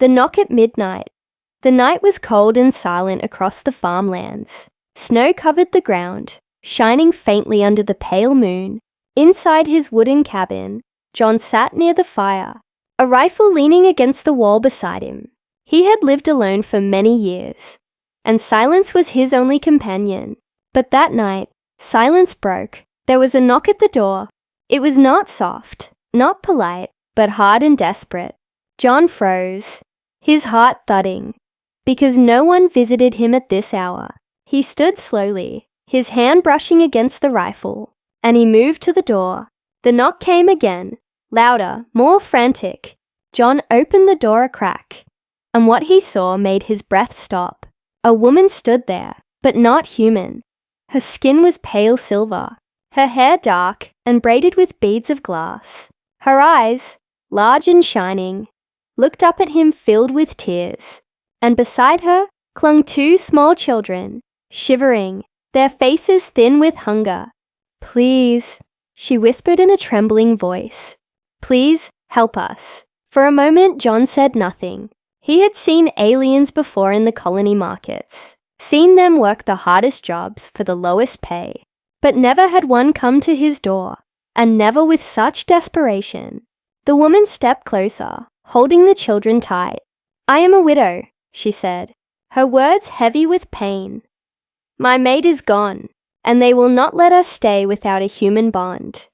The knock at midnight. The night was cold and silent across the farmlands. Snow covered the ground, shining faintly under the pale moon. Inside his wooden cabin, John sat near the fire, a rifle leaning against the wall beside him. He had lived alone for many years, and silence was his only companion. But that night, silence broke. There was a knock at the door. It was not soft, not polite, but hard and desperate. John froze, his heart thudding, because no one visited him at this hour. He stood slowly, his hand brushing against the rifle, and he moved to the door. The knock came again, louder, more frantic. John opened the door a crack, and what he saw made his breath stop. A woman stood there, but not human. Her skin was pale silver, her hair dark and braided with beads of glass. Her eyes, large and shining, looked up at him filled with tears, and beside her clung two small children, shivering, their faces thin with hunger. "Please," she whispered in a trembling voice. "Please help us." For a moment, John said nothing. He had seen aliens before in the colony markets, seen them work the hardest jobs for the lowest pay, but never had one come to his door, and never with such desperation. The woman stepped closer, holding the children tight. "I am a widow," she said, her words heavy with pain. "My mate is gone, and they will not let us stay without a human bond.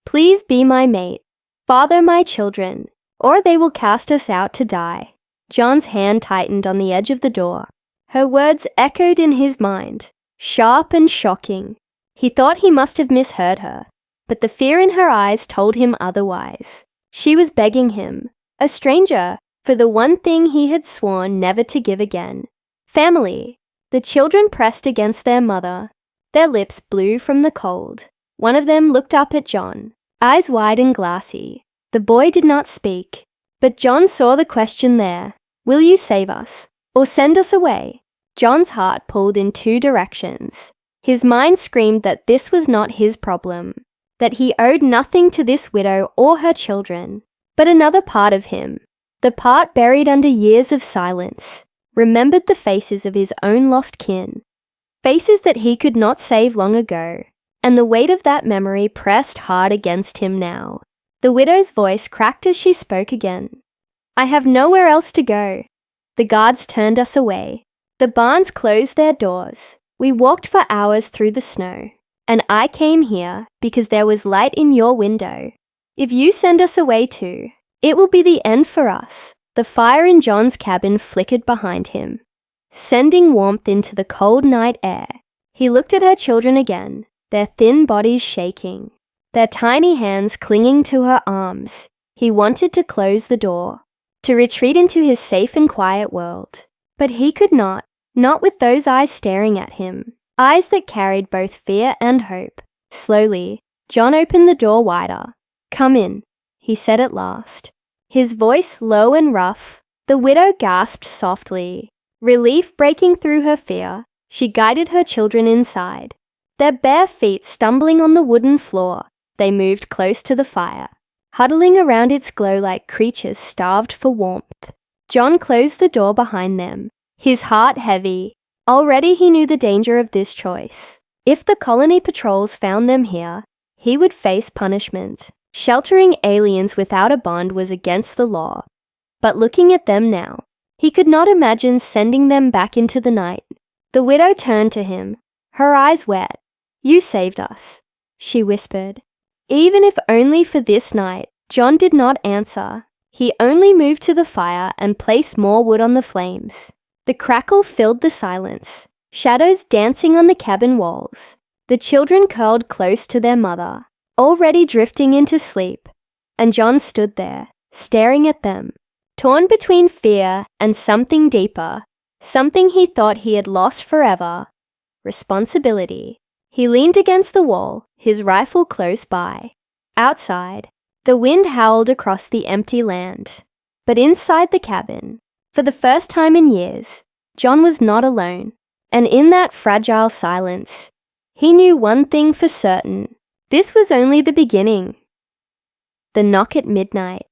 Please be my mate, father my children, or they will cast us out to die." John's hand tightened on the edge of the door. Her words echoed in his mind, sharp and shocking. He thought he must have misheard her, but the fear in her eyes told him otherwise. She was begging him, a stranger, for the one thing he had sworn never to give again: family. The children pressed against their mother, their lips blue from the cold. One of them looked up at John, eyes wide and glassy. The boy did not speak, but John saw the question there. "Will you save us, or send us away?" John's heart pulled in two directions. His mind screamed that this was not his problem, that he owed nothing to this widow or her children. But another part of him, the part buried under years of silence, remembered the faces of his own lost kin, faces that he could not save long ago, and the weight of that memory pressed hard against him now. The widow's voice cracked as she spoke again. "I have nowhere else to go. The guards turned us away. The barns closed their doors. We walked for hours through the snow, and I came here because there was light in your window. If you send us away too, it will be the end for us." The fire in John's cabin flickered behind him, sending warmth into the cold night air. He looked at her children again, their thin bodies shaking, their tiny hands clinging to her arms. He wanted to close the door, to retreat into his safe and quiet world. But he could not with those eyes staring at him, eyes that carried both fear and hope. Slowly, John opened the door wider. "Come in," he said at last, his voice low and rough. The widow gasped softly, relief breaking through her fear. She guided her children inside. Their bare feet stumbling on the wooden floor, they moved close to the fire, huddling around its glow like creatures starved for warmth. John closed the door behind them, his heart heavy. Already he knew the danger of this choice. If the colony patrols found them here, he would face punishment. Sheltering aliens without a bond was against the law. But looking at them now, he could not imagine sending them back into the night. The widow turned to him, her eyes wet. "You saved us," she whispered. Even if only for this night. John did not answer. He only moved to the fire and placed more wood on the flames. The crackle filled the silence, shadows dancing on the cabin walls. The children curled close to their mother, already drifting into sleep, and John stood there, staring at them, torn between fear and something deeper, something he thought he had lost forever: responsibility. He leaned against the wall, his rifle close by. Outside, the wind howled across the empty land. But inside the cabin, for the first time in years, John was not alone. And in that fragile silence, he knew one thing for certain: this was only the beginning. The knock at midnight.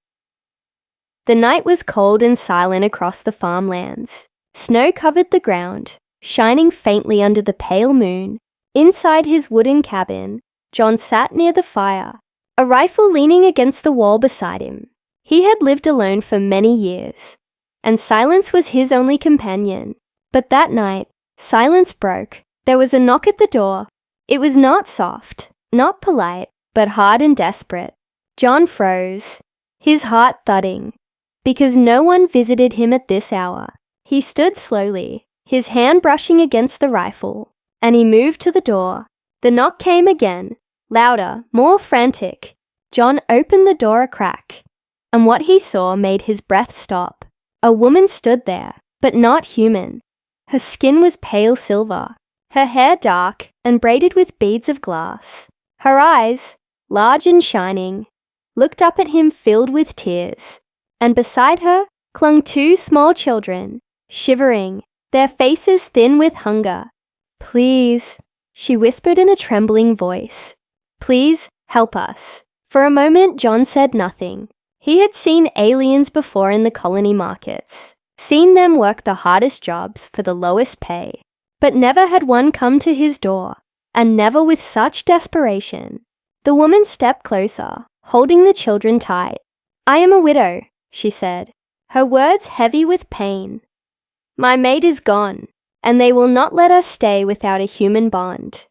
The night was cold and silent across the farmlands. Snow covered the ground, shining faintly under the pale moon. Inside his wooden cabin, John sat near the fire, a rifle leaning against the wall beside him. He had lived alone for many years, and silence was his only companion. But that night, silence broke. There was a knock at the door. It was not soft, not polite, but hard and desperate. John froze, his heart thudding, because no one visited him at this hour. He stood slowly, his hand brushing against the rifle, and he moved to the door. The knock came again, louder, more frantic. John opened the door a crack, and what he saw made his breath stop. A woman stood there, but not human. Her skin was pale silver, her hair dark and braided with beads of glass. Her eyes, large and shining, looked up at him filled with tears, and beside her clung two small children, shivering, their faces thin with hunger. "Please," she whispered in a trembling voice. "Please help us." For a moment, John said nothing. He had seen aliens before in the colony markets, seen them work the hardest jobs for the lowest pay, but never had one come to his door, and never with such desperation. The woman stepped closer, holding the children tight. "I am a widow," she said, her words heavy with pain. "My mate is gone, and they will not let us stay without a human bond.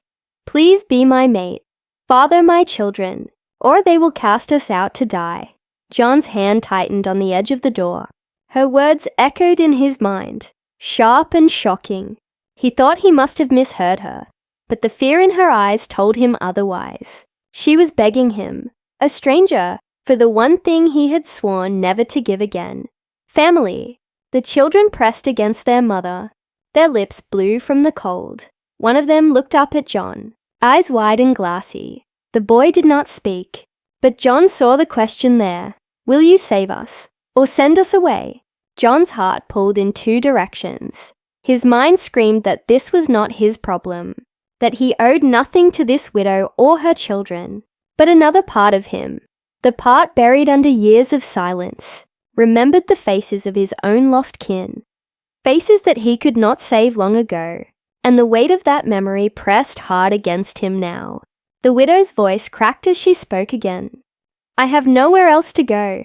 Please be my mate, father my children, or they will cast us out to die." John's hand tightened on the edge of the door. Her words echoed in his mind, sharp and shocking. He thought he must have misheard her, but the fear in her eyes told him otherwise. She was begging him, a stranger, for the one thing he had sworn never to give again: family. The children pressed against their mother, their lips blue from the cold. One of them looked up at John, eyes wide and glassy. The boy did not speak, but John saw the question there. "Will you save us, or send us away?" John's heart pulled in two directions. His mind screamed that this was not his problem, that he owed nothing to this widow or her children. But another part of him, the part buried under years of silence, remembered the faces of his own lost kin, faces that he could not save long ago, and the weight of that memory pressed hard against him now. The widow's voice cracked as she spoke again. "I have nowhere else to go.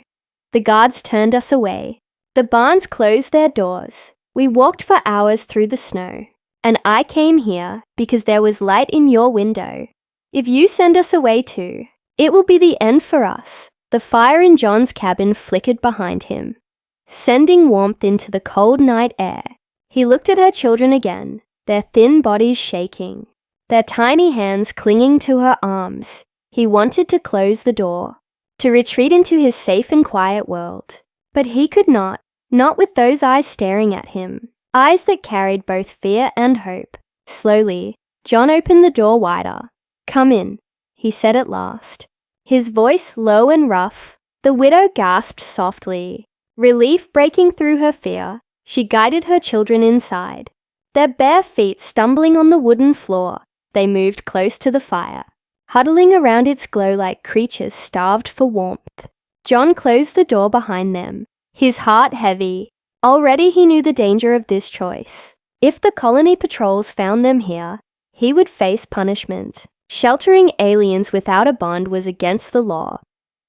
The guards turned us away. The barns closed their doors. We walked for hours through the snow, and I came here because there was light in your window. If you send us away too, it will be the end for us." The fire in John's cabin flickered behind him, sending warmth into the cold night air. He looked at her children again, their thin bodies shaking, their tiny hands clinging to her arms. He wanted to close the door, to retreat into his safe and quiet world. But he could not with those eyes staring at him, eyes that carried both fear and hope. Slowly, John opened the door wider. "Come in," he said at last, his voice low and rough. The widow gasped softly, relief breaking through her fear. She guided her children inside. Their bare feet stumbling on the wooden floor, they moved close to the fire, huddling around its glow like creatures starved for warmth. John closed the door behind them, his heart heavy. Already he knew the danger of this choice. If the colony patrols found them here, he would face punishment. Sheltering aliens without a bond was against the law.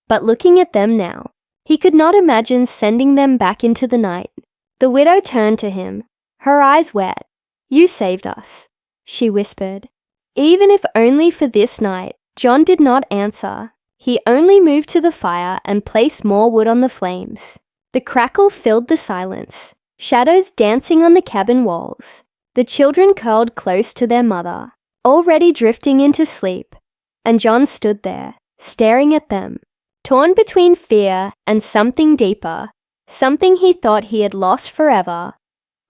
But looking at them now, he could not imagine sending them back into the night. The widow turned to him, her eyes wet. "You saved us," she whispered. Even if only for this night. John did not answer. He only moved to the fire and placed more wood on the flames. The crackle filled the silence, shadows dancing on the cabin walls. The children curled close to their mother, already drifting into sleep, and John stood there, staring at them, torn between fear and something deeper, something he thought he had lost forever: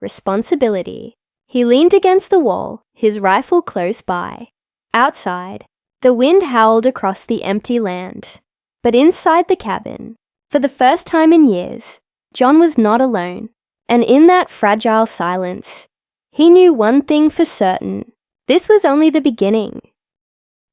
responsibility. He leaned against the wall, his rifle close by. Outside, the wind howled across the empty land. But inside the cabin, for the first time in years, John was not alone. And in that fragile silence, he knew one thing for certain: this was only the beginning.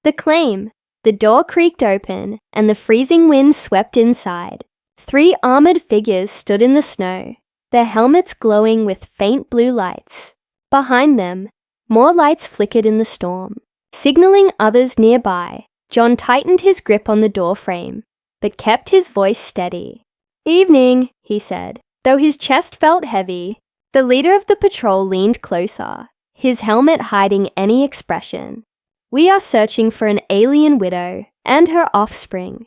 The door creaked open, and the freezing wind swept inside. 3 armored figures stood in the snow, their helmets glowing with faint blue lights. Behind them, more lights flickered in the storm, signaling others nearby. John tightened his grip on the door frame, but kept his voice steady. "Evening," he said, though his chest felt heavy. The leader of the patrol leaned closer, his helmet hiding any expression. "We are searching for an alien widow and her offspring,"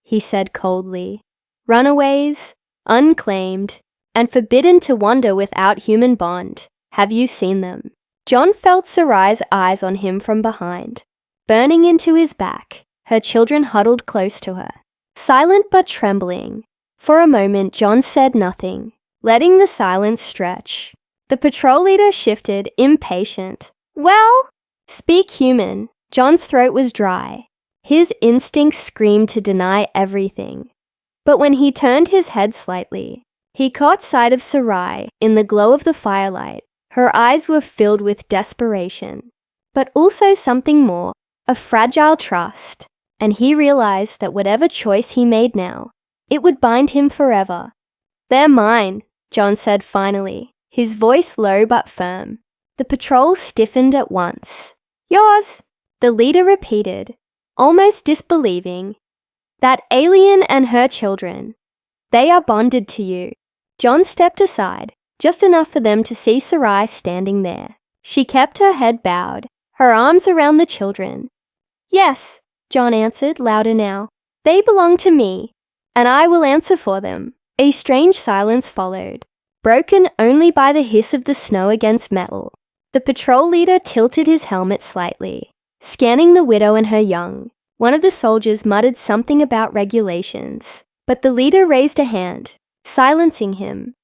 he said coldly. "Runaways, unclaimed, and forbidden to wander without human bond. Have you seen them?" John felt Sarai's eyes on him from behind, burning into his back, her children huddled close to her, silent but trembling. For a moment, John said nothing, letting the silence stretch. The patrol leader shifted, impatient. "Well?" "Speak human." John's throat was dry. His instincts screamed to deny everything. But when he turned his head slightly, he caught sight of Sarai in the glow of the firelight. Her eyes were filled with desperation, but also something more, a fragile trust, and he realized that whatever choice he made now, it would bind him forever. "They're mine," John said finally, his voice low but firm. The patrol stiffened at once. "Yours," the leader repeated, almost disbelieving. "That alien and her children. They are bonded to you." John stepped aside, just enough for them to see Sarai standing there. She kept her head bowed, her arms around the children. "Yes," John answered, louder now. "They belong to me, and I will answer for them." A strange silence followed, broken only by the hiss of the snow against metal. The patrol leader tilted his helmet slightly, scanning the widow and her young. One of the soldiers muttered something about regulations, but the leader raised a hand, silencing him.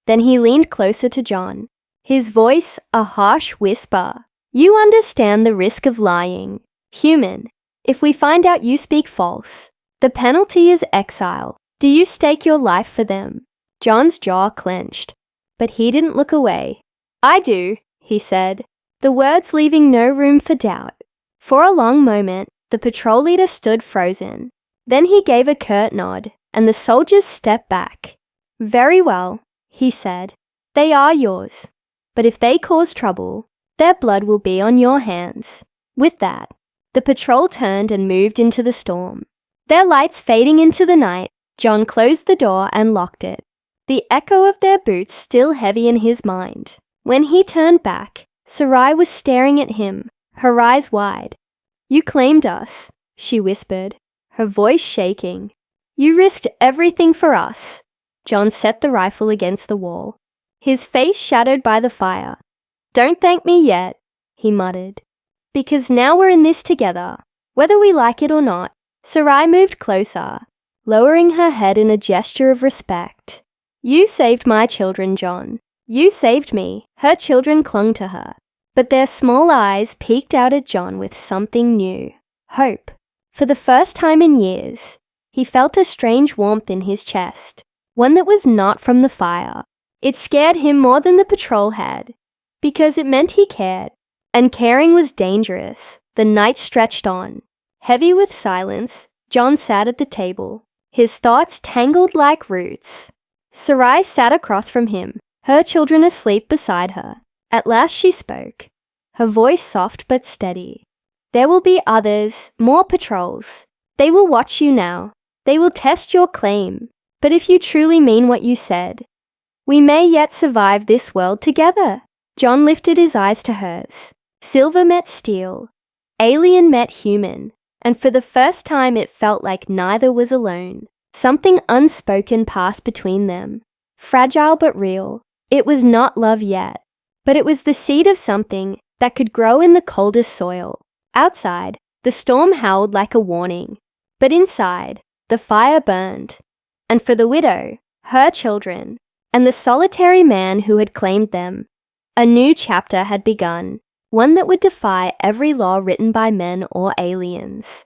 Then he leaned closer to John, his voice a harsh whisper. "You understand the risk of lying. Human, if we find out you speak false, the penalty is exile. Do you stake your life for them?" John's jaw clenched, but he didn't look away. "I do," he said, the words leaving no room for doubt. For a long moment, the patrol leader stood frozen. Then he gave a curt nod, and the soldiers stepped back. "Very well," he said. "They are yours. But if they cause trouble, their blood will be on your hands." With that, the patrol turned and moved into the storm. Their lights fading into the night, John closed the door and locked it, the echo of their boots still heavy in his mind. When he turned back, Sarai was staring at him, her eyes wide. "You claimed us," she whispered, her voice shaking. "You risked everything for us." John set the rifle against the wall, his face shadowed by the fire. "Don't thank me yet," he muttered, "because now we're in this together, whether we like it or not." Sarai moved closer, lowering her head in a gesture of respect. "You saved my children, John. You saved me." Her children clung to her, but their small eyes peeked out at John with something new, hope. For the first time in years, he felt a strange warmth in his chest, one that was not from the fire. It scared him more than the patrol had, because it meant he cared, and caring was dangerous. The night stretched on. Heavy with silence, John sat at the table, his thoughts tangled like roots. Sarai sat across from him, her children asleep beside her. At last she spoke, her voice soft but steady. "There will be others, more patrols. They will watch you now. They will test your claim. But if you truly mean what you said, we may yet survive this world together." John lifted his eyes to hers. Silver met steel. Alien met human. And for the first time it felt like neither was alone. Something unspoken passed between them. Fragile but real. It was not love yet, but it was the seed of something that could grow in the coldest soil. Outside, the storm howled like a warning, but inside, the fire burned. And for the widow, her children, and the solitary man who had claimed them, a new chapter had begun, one that would defy every law written by men or aliens.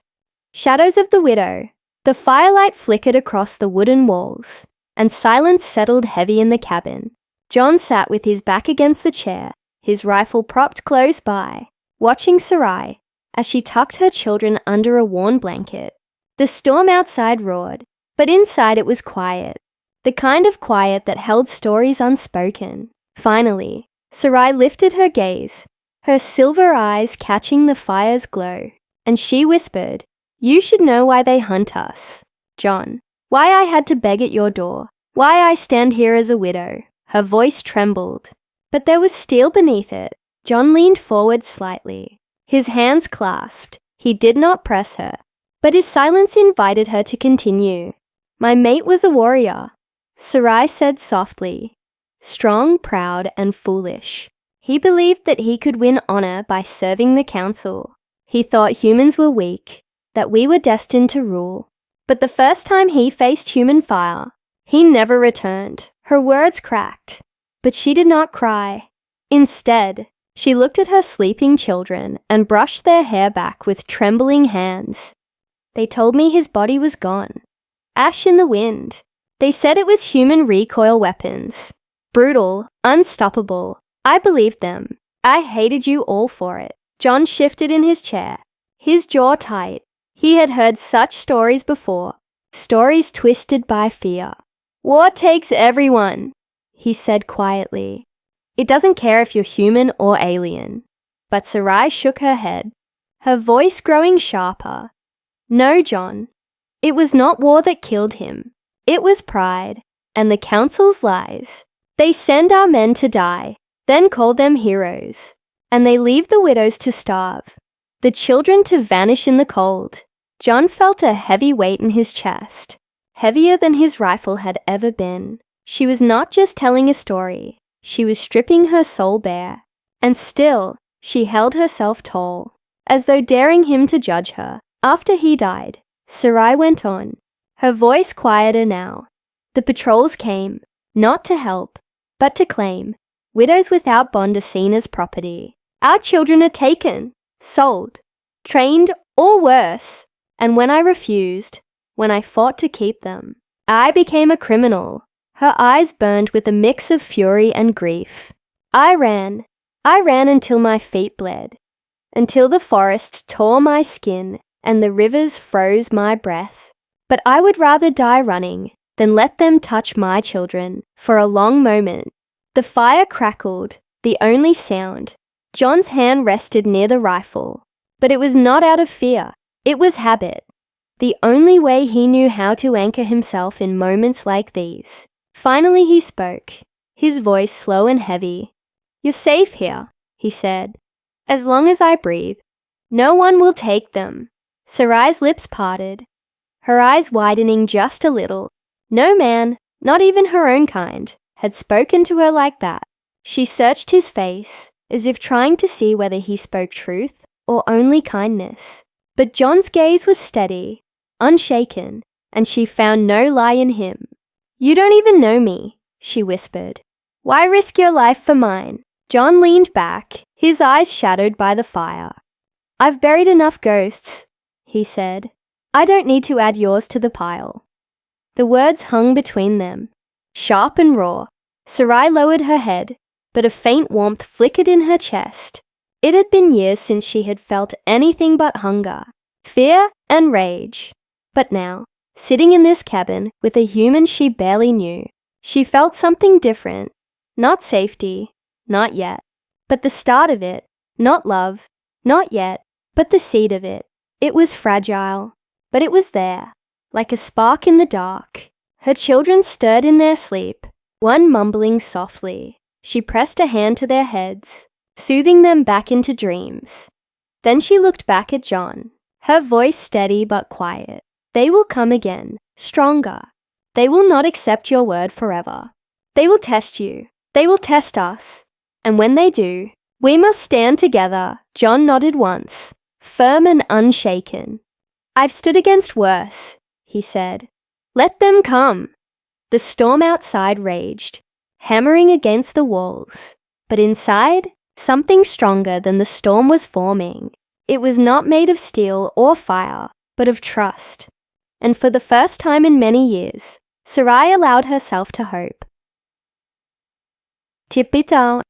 Shadows of the widow. The firelight flickered across the wooden walls, and silence settled heavy in the cabin. John sat with his back against the chair, his rifle propped close by, watching Sarai as she tucked her children under a worn blanket. The storm outside roared, But inside it was quiet, the kind of quiet that held stories unspoken. Finally, Sarai lifted her gaze, her silver eyes catching the fire's glow, and she whispered, "You should know why they hunt us, John. Why I had to beg at your door. Why I stand here as a widow." Her voice trembled, but there was steel beneath it. John leaned forward slightly, his hands clasped. He did not press her, but his silence invited her to continue. "My mate was a warrior," Sarai said softly. "Strong, proud, and foolish. He believed that he could win honor by serving the council. He thought humans were weak, that we were destined to rule. But the first time he faced human fire, he never returned." Her words cracked, but she did not cry. Instead, she looked at her sleeping children and brushed their hair back with trembling hands. "They told me his body was gone. Ash in the wind. They said it was human recoil weapons. Brutal, unstoppable. I believed them. I hated you all for it." John shifted in his chair, his jaw tight. He had heard such stories before, stories twisted by fear. "War takes everyone," he said quietly. "It doesn't care if you're human or alien." But Sarai shook her head, her voice growing sharper. "No, John. It was not war that killed him. It was pride and the council's lies. They send our men to die, then call them heroes, and they leave the widows to starve, the children to vanish in the cold." John felt a heavy weight in his chest, heavier than his rifle had ever been. She was not just telling a story, she was stripping her soul bare. And still, she held herself tall, as though daring him to judge her. After he died, Sarai went on, her voice quieter now. "The patrols came, not to help, but to claim. Widows without bond are seen as property. Our children are taken, sold, trained, or worse. And when I refused, when I fought to keep them, I became a criminal." Her eyes burned with a mix of fury and grief. I ran until my feet bled, until the forest tore my skin and the rivers froze my breath. But I would rather die running than let them touch my children. For a long moment, the fire crackled, the only sound. John's hand rested near the rifle, but it was not out of fear. It was habit, the only way he knew how to anchor himself in moments like these. Finally he spoke, his voice slow and heavy. "You're safe here," he said. "As long as I breathe, no one will take them." Sarai's lips parted, her eyes widening just a little. No man, not even her own kind, had spoken to her like that. She searched his face, as if trying to see whether he spoke truth or only kindness. But John's gaze was steady, unshaken, and she found no lie in him. "You don't even know me," she whispered. "Why risk your life for mine?" John leaned back, his eyes shadowed by the fire. "I've buried enough ghosts," he said. "I don't need to add yours to the pile." The words hung between them, sharp and raw. Sarai lowered her head, but a faint warmth flickered in her chest. It had been years since she had felt anything but hunger, fear, and rage. But now, sitting in this cabin with a human she barely knew, she felt something different. Not safety, not yet, but the start of it. Not love, not yet, but the seed of it. It was fragile, but it was there, like a spark in the dark. Her children stirred in their sleep, one mumbling softly. She pressed a hand to their heads, soothing them back into dreams. Then she looked back at John, her voice steady but quiet. "They will come again, stronger. They will not accept your word forever. They will test you. They will test us. And when they do, we must stand together." John nodded once, firm and unshaken. "I've stood against worse," he said. "Let them come." The storm outside raged, hammering against the walls. But inside, something stronger than the storm was forming. It was not made of steel or fire, but of trust. And for the first time in many years, Sarai allowed herself to hope. Tipitao.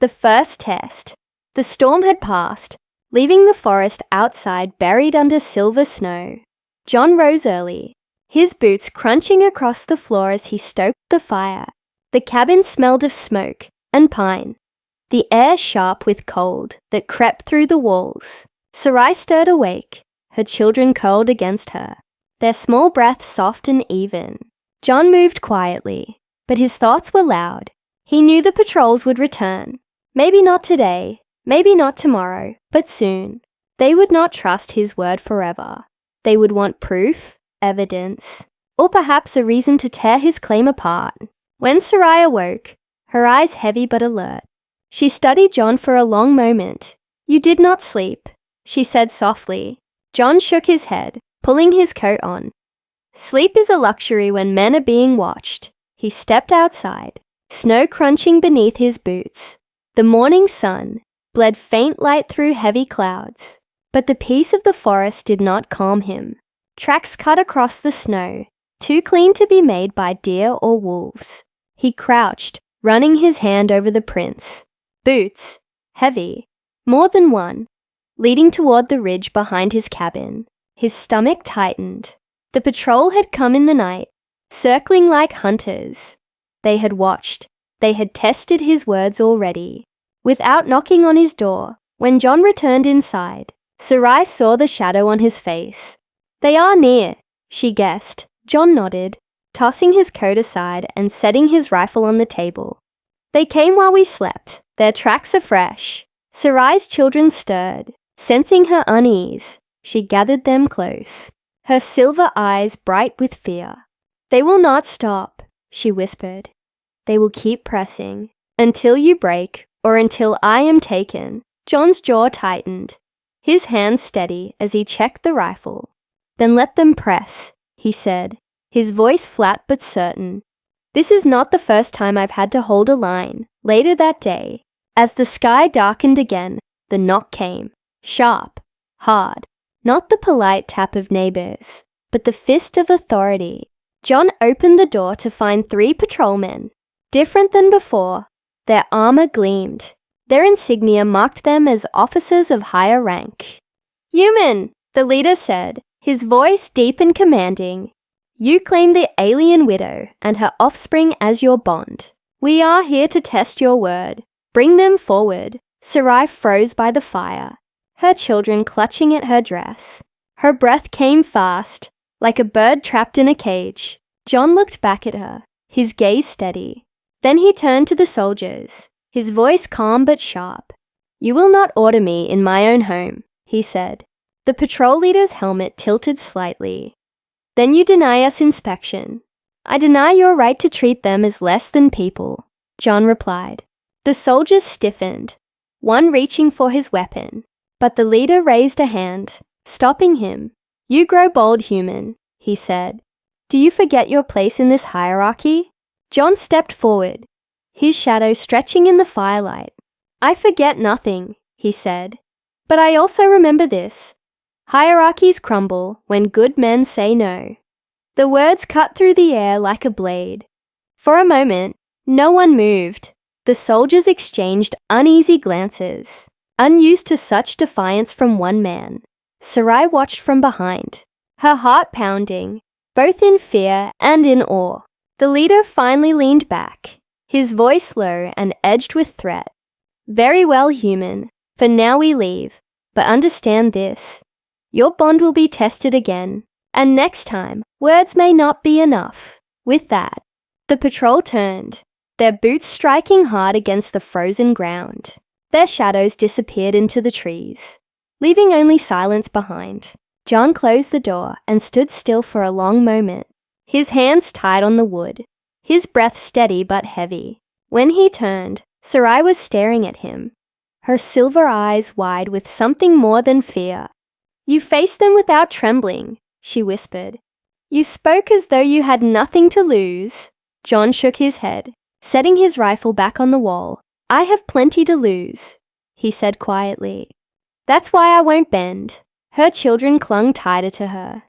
The first test. The storm had passed, leaving the forest outside buried under silver snow. John rose early, his boots crunching across the floor as he stoked the fire. The cabin smelled of smoke and pine, the air sharp with cold that crept through the walls. Sarai stirred awake, her children curled against her, their small breath soft and even. John moved quietly, but his thoughts were loud. He knew the patrols would return. Maybe not today, maybe not tomorrow, but soon. They would not trust his word forever. They would want proof, evidence, or perhaps a reason to tear his claim apart. When Sarai awoke, her eyes heavy but alert, she studied John for a long moment. "You did not sleep," she said softly. John shook his head, pulling his coat on. "Sleep is a luxury when men are being watched." He stepped outside, snow crunching beneath his boots. The morning sun bled faint light through heavy clouds, but the peace of the forest did not calm him. Tracks cut across the snow, too clean to be made by deer or wolves. He crouched, running his hand over the prints. Boots, heavy, more than one, leading toward the ridge behind his cabin. His stomach tightened. The patrol had come in the night, circling like hunters. They had watched. They had tested his words already. Without knocking on his door, when John returned inside, Sarai saw the shadow on his face. "They are near," she guessed. John nodded, tossing his coat aside and setting his rifle on the table. "They came while we slept. Their tracks are fresh." Sarai's children stirred. Sensing her unease, she gathered them close, her silver eyes bright with fear. "They will not stop," she whispered. "They will keep pressing, until you break or until I am taken." John's jaw tightened, his hands steady as he checked the rifle. "Then let them press," he said, his voice flat but certain. "This is not the first time I've had to hold a line." Later that day, as the sky darkened again, the knock came. Sharp, hard, not the polite tap of neighbors, but the fist of authority. John opened the door to find 3 patrolmen. Different than before, their armor gleamed. Their insignia marked them as officers of higher rank. "Human," the leader said, his voice deep and commanding. "You claim the alien widow and her offspring as your bond. We are here to test your word. Bring them forward." Sarai froze by the fire, her children clutching at her dress. Her breath came fast, like a bird trapped in a cage. John looked back at her, his gaze steady. Then he turned to the soldiers, his voice calm but sharp. "You will not order me in my own home," he said. The patrol leader's helmet tilted slightly. "Then you deny us inspection." "I deny your right to treat them as less than people," John replied. The soldiers stiffened, one reaching for his weapon, but the leader raised a hand, stopping him. "You grow bold, human," he said. "Do you forget your place in this hierarchy?" John stepped forward, his shadow stretching in the firelight. "I forget nothing," he said, "but I also remember this. Hierarchies crumble when good men say no." The words cut through the air like a blade. For a moment, no one moved. The soldiers exchanged uneasy glances, unused to such defiance from one man. Sarai watched from behind, her heart pounding, both in fear and in awe. The leader finally leaned back, his voice low and edged with threat. "Very well, human, for now we leave, but understand this. Your bond will be tested again, and next time, words may not be enough." With that, the patrol turned, their boots striking hard against the frozen ground. Their shadows disappeared into the trees, leaving only silence behind. John closed the door and stood still for a long moment, his hands tied on the wood, his breath steady but heavy. When he turned, Sarai was staring at him, her silver eyes wide with something more than fear. "You faced them without trembling," she whispered. "You spoke as though you had nothing to lose." John shook his head, setting his rifle back on the wall. "I have plenty to lose," he said quietly. "That's why I won't bend." Her children clung tighter to her,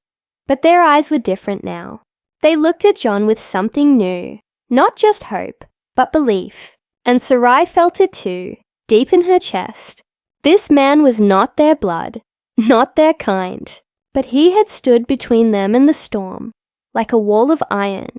but their eyes were different now. They looked at John with something new, not just hope, but belief. And Sarai felt it too, deep in her chest. This man was not their blood, not their kind, but he had stood between them and the storm, like a wall of iron.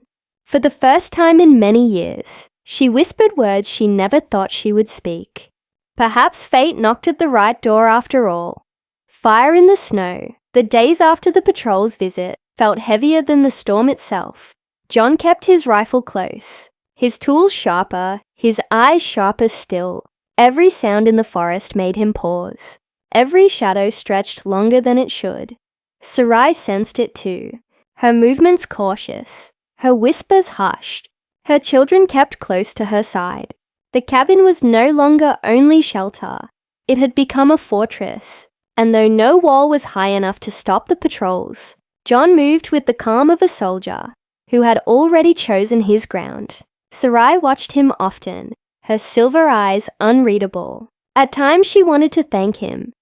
For the first time in many years, she whispered words she never thought she would speak. Perhaps fate knocked at the right door after all. Fire in the snow, the days after the patrol's visit, felt heavier than the storm itself. John kept his rifle close, his tools sharper, his eyes sharper still. Every sound in the forest made him pause. Every shadow stretched longer than it should. Sarai sensed it too, her movements cautious, her whispers hushed. Her children kept close to her side. The cabin was no longer only shelter. It had become a fortress, and though no wall was high enough to stop the patrols, John moved with the calm of a soldier who had already chosen his ground. Sarai watched him often, her silver eyes unreadable. At times she wanted to thank him.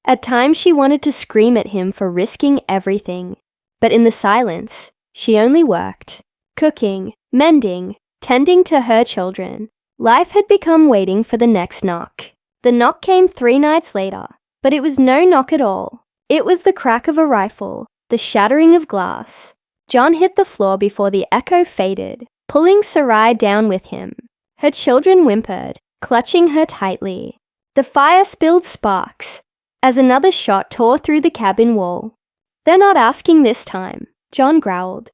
At times she wanted to scream at him for risking everything. But in the silence, she only worked, cooking, mending, tending to her children. Life had become waiting for the next knock. The knock came 3 nights later, but it was no knock at all. It was the crack of a rifle, the shattering of glass. John hit the floor before the echo faded, pulling Sarai down with him. Her children whimpered, clutching her tightly. The fire spilled sparks as another shot tore through the cabin wall. "They're not asking this time," John growled,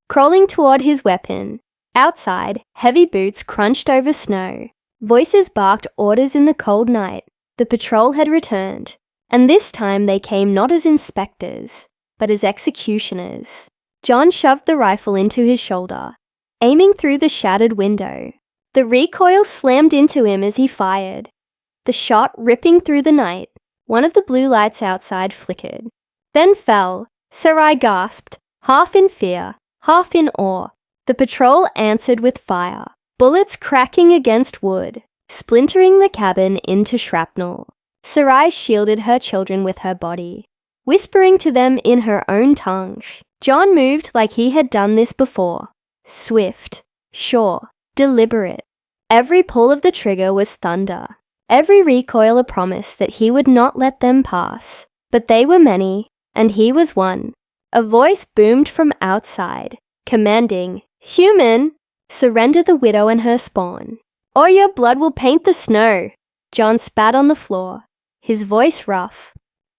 crawling toward his weapon. Outside, heavy boots crunched over snow. Voices barked orders in the cold night. The patrol had returned, and this time they came not as inspectors, but as executioners. John shoved the rifle into his shoulder, aiming through the shattered window. The recoil slammed into him as he fired. The shot ripping through the night. One of the blue lights outside flickered, then fell. Sarai gasped, half in fear, half in awe. The patrol answered with fire, bullets cracking against wood, splintering the cabin into shrapnel. Sarai shielded her children with her body, whispering to them in her own tongue. John moved like he had done this before, swift, sure, deliberate. Every pull of the trigger was thunder, every recoil a promise that he would not let them pass. But they were many, and he was one. A voice boomed from outside, commanding, "Human, surrender the widow and her spawn, or your blood will paint the snow." John spat on the floor, his voice rough.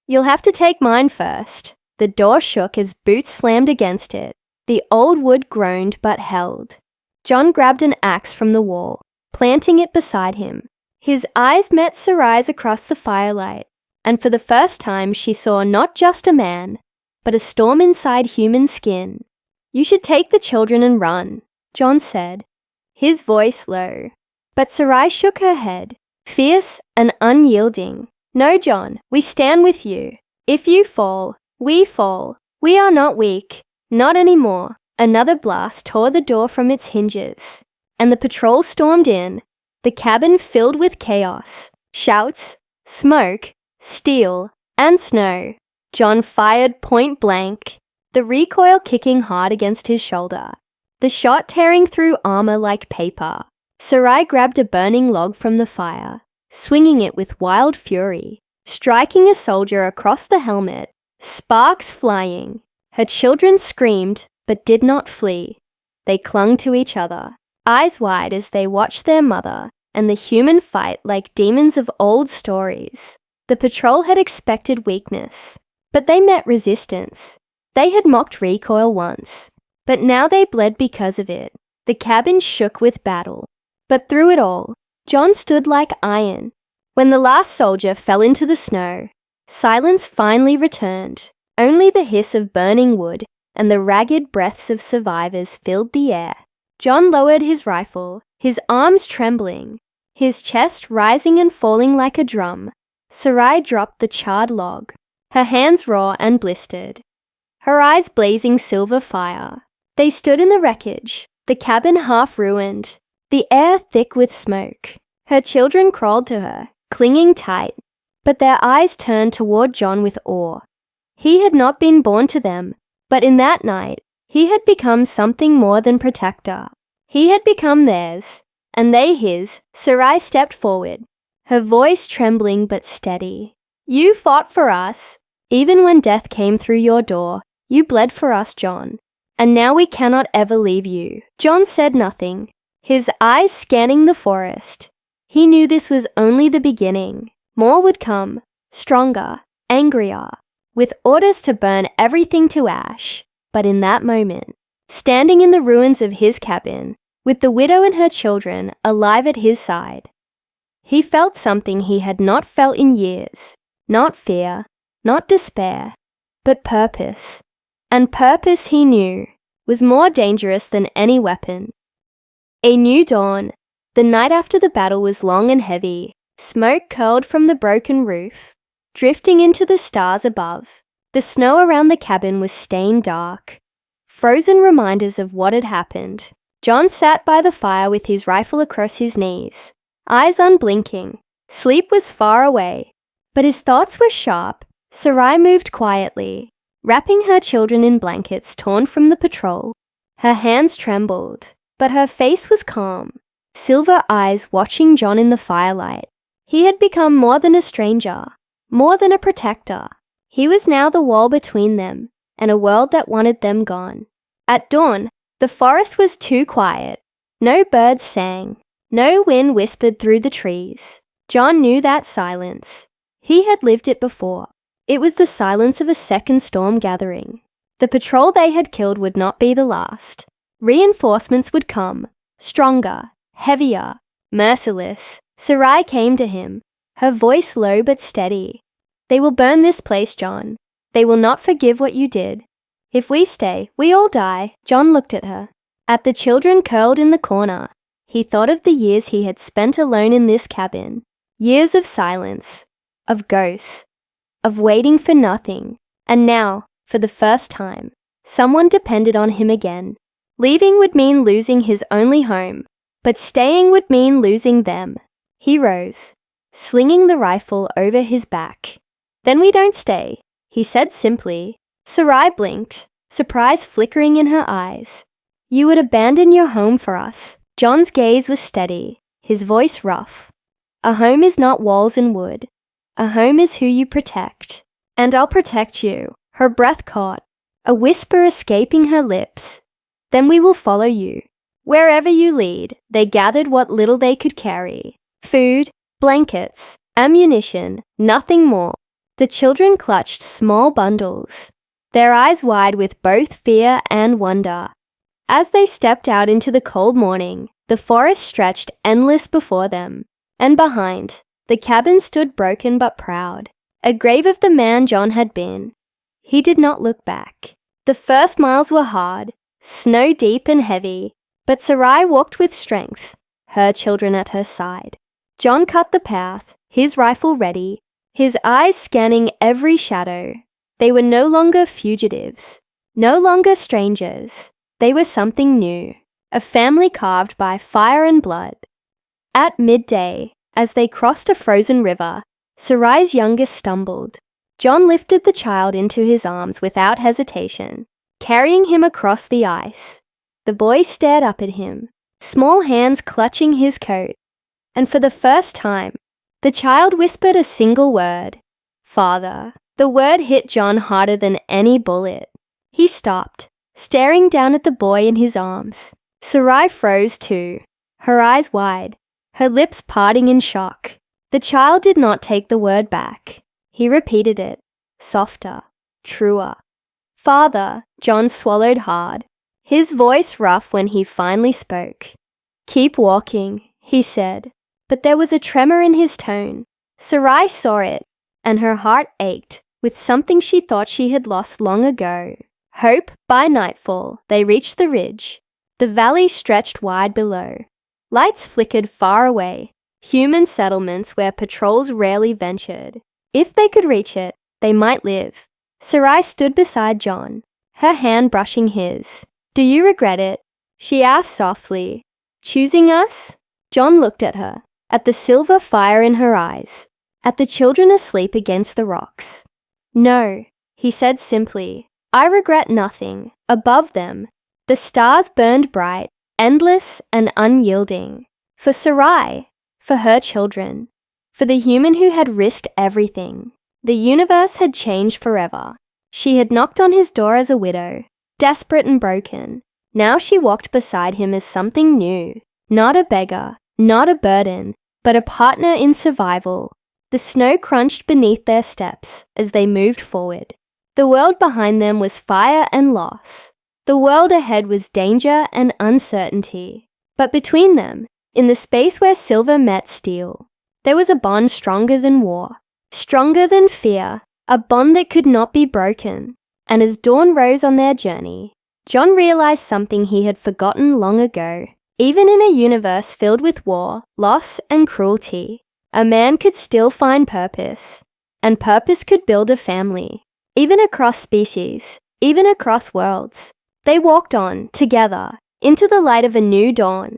"You'll have to take mine first." The door shook as boots slammed against it. The old wood groaned but held. John grabbed an axe from the wall, planting it beside him. His eyes met Sarai's across the firelight, and for the first time she saw not just a man, but a storm inside human skin. "You should take the children and run," John said, his voice low. But Sarai shook her head, fierce and unyielding. "No, John, we stand with you. If you fall, we fall. We are not weak, not anymore." Another blast tore the door from its hinges, and the patrol stormed in, the cabin filled with chaos, shouts, smoke, steel, and snow. John fired point blank, the recoil kicking hard against his shoulder, the shot tearing through armor like paper. Sarai grabbed a burning log from the fire, swinging it with wild fury, striking a soldier across the helmet, sparks flying. Her children screamed, but did not flee. They clung to each other, eyes wide as they watched their mother and the human fight like demons of old stories. The patrol had expected weakness, but they met resistance. They had mocked recoil once, but now they bled because of it. The cabin shook with battle, but through it all, John stood like iron. When the last soldier fell into the snow, silence finally returned. Only the hiss of burning wood and the ragged breaths of survivors filled the air. John lowered his rifle, his arms trembling, his chest rising and falling like a drum. Sarai dropped the charred log, her hands raw and blistered, her eyes blazing silver fire. They stood in the wreckage, the cabin half ruined, the air thick with smoke. Her children crawled to her, clinging tight, but their eyes turned toward John with awe. He had not been born to them, but in that night, he had become something more than protector. He had become theirs, and they his. Sarai stepped forward, her voice trembling but steady. "You fought for us. Even when death came through your door, you bled for us, John. And now we cannot ever leave you." John said nothing, his eyes scanning the forest. He knew this was only the beginning. More would come, stronger, angrier, with orders to burn everything to ash. But in that moment, standing in the ruins of his cabin, with the widow and her children alive at his side, he felt something he had not felt in years. Not fear, not despair, but purpose. And purpose, he knew, was more dangerous than any weapon. A new dawn. The night after the battle was long and heavy. Smoke curled from the broken roof, drifting into the stars above. The snow around the cabin was stained dark, frozen reminders of what had happened. John sat by the fire with his rifle across his knees, eyes unblinking. Sleep was far away, but his thoughts were sharp. Sarai moved quietly, wrapping her children in blankets torn from the patrol. Her hands trembled, but her face was calm, silver eyes watching John in the firelight. He had become more than a stranger, more than a protector. He was now the wall between them and a world that wanted them gone. At dawn, the forest was too quiet. No birds sang, no wind whispered through the trees. John knew that silence. He had lived it before. It was the silence of a second storm gathering. The patrol they had killed would not be the last. Reinforcements would come, stronger, heavier, merciless. Sarai came to him, her voice low but steady. "They will burn this place, John. They will not forgive what you did. If we stay, we all die." John looked at her, at the children curled in the corner. He thought of the years he had spent alone in this cabin, years of silence, of ghosts, of waiting for nothing. And now, for the first time, someone depended on him again. Leaving would mean losing his only home, but staying would mean losing them. He rose, slinging the rifle over his back. "Then we don't stay," he said simply. Sarai blinked, surprise flickering in her eyes. "You would abandon your home for us." John's gaze was steady, his voice rough. "A home is not walls and wood. A home is who you protect. And I'll protect you." Her breath caught, a whisper escaping her lips. "Then we will follow you. Wherever you lead." They gathered what little they could carry. Food, blankets, ammunition, nothing more. The children clutched small bundles, their eyes wide with both fear and wonder. As they stepped out into the cold morning, the forest stretched endless before them. And behind, the cabin stood broken but proud, a grave of the man John had been. He did not look back. The first miles were hard, snow deep and heavy, but Sarai walked with strength, her children at her side. John cut the path, his rifle ready, his eyes scanning every shadow. They were no longer fugitives, no longer strangers. They were something new, a family carved by fire and blood. At midday, as they crossed a frozen river, Sarai's youngest stumbled. John lifted the child into his arms without hesitation, carrying him across the ice. The boy stared up at him, small hands clutching his coat. And for the first time, the child whispered a single word, "Father." The word hit John harder than any bullet. He stopped, staring down at the boy in his arms. Sarai froze too, her eyes wide, her lips parting in shock. The child did not take the word back. He repeated it, softer, truer. "Father." John swallowed hard, his voice rough when he finally spoke. "Keep walking," he said, but there was a tremor in his tone. Sarai saw it, and her heart ached with something she thought she had lost long ago. Hope. By nightfall, they reached the ridge. The valley stretched wide below. Lights flickered far away, human settlements where patrols rarely ventured. If they could reach it, they might live. Sarai stood beside John, her hand brushing his. "Do you regret it?" she asked softly. "Choosing us?" John looked at her, at the silver fire in her eyes, at the children asleep against the rocks. "No," he said simply. "I regret nothing. Above them, the stars burned bright, endless and unyielding. For Sarai, for her children, for the human who had risked everything. The universe had changed forever. She had knocked on his door as a widow, desperate and broken. Now she walked beside him as something new. Not a beggar, not a burden, but a partner in survival. The snow crunched beneath their steps as they moved forward. The world behind them was fire and loss. The world ahead was danger and uncertainty. But between them, in the space where silver met steel, there was a bond stronger than war, stronger than fear, a bond that could not be broken. And as dawn rose on their journey, John realized something he had forgotten long ago. Even in a universe filled with war, loss, and cruelty, a man could still find purpose, and purpose could build a family. Even across species, even across worlds, they walked on, together, into the light of a new dawn,